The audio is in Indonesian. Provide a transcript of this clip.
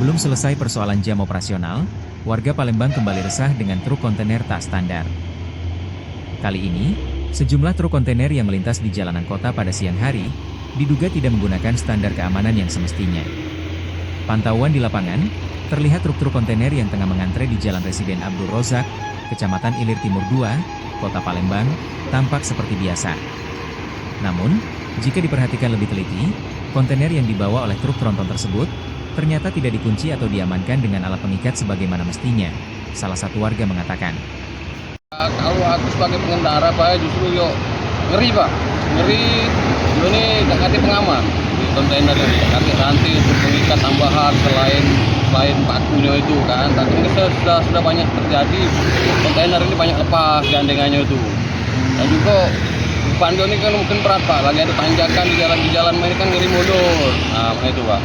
Belum selesai persoalan jam operasional, warga Palembang kembali resah dengan truk kontainer tak standar. Kali ini, sejumlah truk kontainer yang melintas di jalanan kota pada siang hari, diduga tidak menggunakan standar keamanan yang semestinya. Pantauan di lapangan, terlihat truk-truk kontainer yang tengah mengantre di Jalan Residen Abdul Rozak, Kecamatan Ilir Timur 2, Kota Palembang, tampak seperti biasa. Namun, jika diperhatikan lebih teliti, kontainer yang dibawa oleh truk tronton tersebut ternyata tidak dikunci atau diamankan dengan alat pengikat sebagaimana mestinya. Salah satu warga mengatakan, Kalau aku sebagai pengendara Pak, justru ngeri Pak, ngeri. Ini nggak ngerti pengaman di kontainer ini, nanti untuk pengikat tambahan selain pakunya itu kan. Tapi ini sudah banyak terjadi, kontainer ini banyak lepas gandengannya itu. Dan juga pandu ini kan mungkin berat Pak, lagi ada tanjakan di jalan ini kan ngeri mundur. Nah itu Pak.